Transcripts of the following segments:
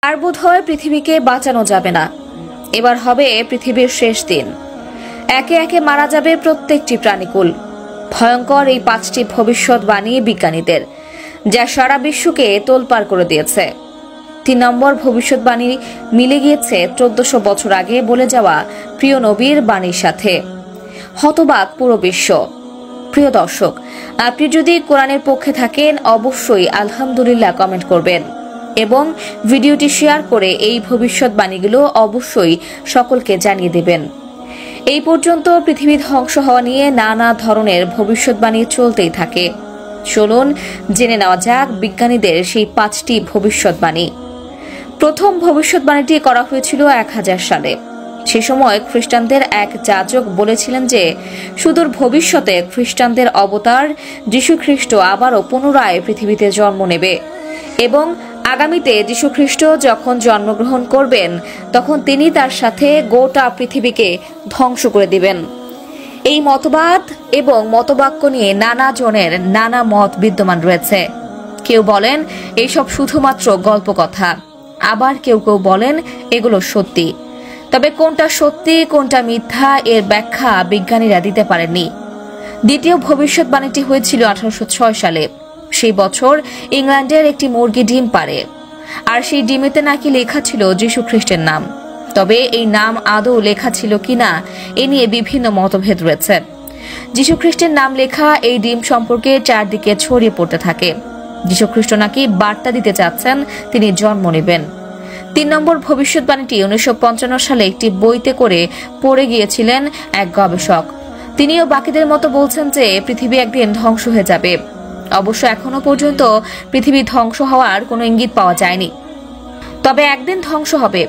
আর বোধহয় পৃথিবীকে বাঁচানো যাবে না। এবার হবে পৃথিবীর শেষ দিন। একে একে মারা যাবে প্রত্যেকটি প্রাণীকুল। ভয়ঙ্কর এই 5টি ভবিষ্যৎবাণী বিজ্ঞানীদের, যা সারা বিশ্বকে তোলপাড় করে দিয়েছে। 3 নম্বর ভবিষ্যৎবাণী মিলে গিয়েছে 1400 বছর আগে বলে যাওয়া প্রিয় নবীর বাণীর সাথে। হতবাক পুরো বিশ্ব। প্রিয় দর্শক, আপনি যদি কোরআনের পক্ষে থাকেন অবশ্যই আলহামদুলিল্লাহ কমেন্ট করবেন এবং ভিডিওটি শেয়ার করে এই ভবিষ্যৎবাণীগুলো অবশ্যই সকলকে জানিয়ে দেবেন। এই পর্যন্ত পৃথিবী ধ্বংস হওয়া নিয়ে নানা ধরনের ভবিষ্যৎবাণী চলতেই থাকে। চলুন জেনে নেওয়া যাক বিজ্ঞানীদের সেই 5টি ভবিষ্যৎবাণী। প্রথম ভবিষ্যৎবাণীটি করা হয়েছিল 1000 সালে। সে সময় খ্রিস্টানদের এক যাজক বলেছিলেন যে সুদূর ভবিষ্যতে খ্রিস্টানদের অবতার যীশু খ্রিস্ট আবারও পুনরায় পৃথিবীতে জন্ম নেবে এবং আগামীতে যীশু খ্রিস্ট যখন জন্মগ্রহণ করবেন তখন তিনি তার সাথে গোটা পৃথিবীকে ধ্বংস করে দিবেন। এই মতবাদ এবং মতবাক্য নিয়ে নানা জনের নানা মত বিদ্যমান রয়েছে। কেউ বলেন এইসব শুধুমাত্র গল্প কথা, আবার কেউ কেউ বলেন এগুলো সত্যি। তবে কোনটা সত্যি কোনটা মিথ্যা এর ব্যাখ্যা বিজ্ঞানীরা দিতে পারেননি। দ্বিতীয় ভবিষ্যৎবাণীটি হয়েছিল 1806 সালে। সেই বছর ইংল্যান্ডের একটি মুরগি ডিম পাড়ে, আর সেই ডিমেতে নাকি লেখা ছিল যীশু খ্রিস্টের নাম। তবে এই নাম আদৌ লেখা ছিল কিনা এ নিয়ে বিভিন্ন মতভেদ রয়েছে। যীশু খ্রিস্টের নাম লেখা এই ডিম সম্পর্কে চারদিকে ছড়িয়ে পড়তে থাকে। যীশু খ্রিস্ট নাকি বার্তা দিতে চাচ্ছেন তিনি জন্ম নেবেন। 3 নম্বর ভবিষ্যৎবাণীটি 1955 সালে একটি বইতে করে পড়ে গিয়েছিলেন এক গবেষক। তিনিও বাকিদের মতো বলছেন যে পৃথিবী একদিন ধ্বংস হয়ে যাবে। অবশ্য এখনো পর্যন্ত পৃথিবী ধ্বংস হওয়ার কোনো ইঙ্গিত পাওয়া যায়নি। তবে একদিন ধ্বংস হবে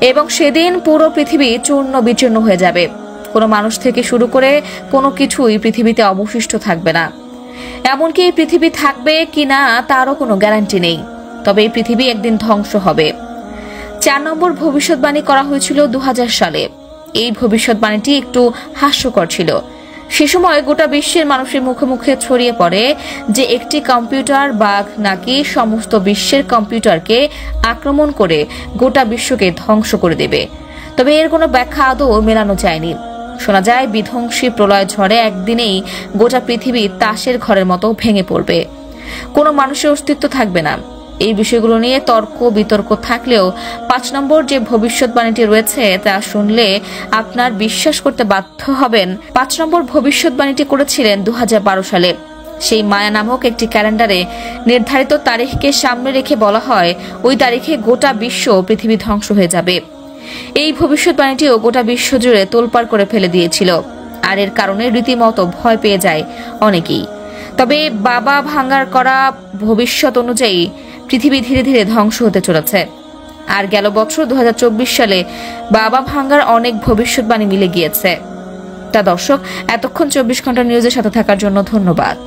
এবং সেদিন পুরো পৃথিবী চূর্ণ বিচূর্ণ হয়ে যাবে। কোনো মানুষ থেকে শুরু করে কোনো কিছুই পৃথিবীতে অবশিষ্ট থাকবে না। এমনকি এই পৃথিবী থাকবে কিনা তারও কোনো গ্যারান্টি নেই। তবে এই পৃথিবী একদিন ধ্বংস হবে। 4 নম্বর ভবিষ্যৎবাণী করা হয়েছিল 2000 সালে। এই ভবিষ্যৎবাণীটি একটু হাস্যকর ছিল। সে সময় গোটা বিশ্বের মানুষের মুখে মুখে ছড়িয়ে পড়ে যে একটি কম্পিউটার বাগ নাকি সমস্ত বিশ্বের কম্পিউটারকে আক্রমণ করে গোটা বিশ্বকে ধ্বংস করে দেবে। তবে এর কোনো ব্যাখ্যা আদৌ মেলানো যায়নি। শোনা যায় বিধ্বংসী প্রলয় ঝড়ে একদিনেই গোটা পৃথিবী তাসের ঘরের মতো ভেঙে পড়বে, কোনো মানুষের অস্তিত্ব থাকবে না। এই বিষয়গুলো নিয়ে তর্ক বিতর্ক থাকলেও 5 নম্বর যে ভবিষ্যৎবাণীটি রয়েছে তা শুনলে আপনার বিশ্বাস করতে বাধ্য হবেন। 5 নম্বর ভবিষ্যৎবাণীটি করেছিলেন 2012 সালে। সেই মায়া নামক একটি ক্যালেন্ডারে নির্ধারিত তারিখকে সামনে রেখে বলা হয় ওই তারিখে গোটা বিশ্ব পৃথিবী ধ্বংস হয়ে যাবে। এই ভবিষ্যৎবাণীটিও গোটা বিশ্ব জুড়ে তোলপাড় করে ফেলে দিয়েছিল, আর এর কারণে রীতিমতো ভয় পেয়ে যায় অনেকেই। তবে বাবা ভাঙ্গার করা ভবিষ্যৎ অনুযায়ী পৃথিবী ধীরে ধীরে ধ্বংস হতে চলেছে। আর গেল বছর 2024 সালে বাবা ভাঙ্গার অনেক ভবিষ্যৎবাণী মিলে গিয়েছে। তা দর্শক, এতক্ষণ 24 ঘন্টা নিউজের সাথে থাকার জন্য ধন্যবাদ।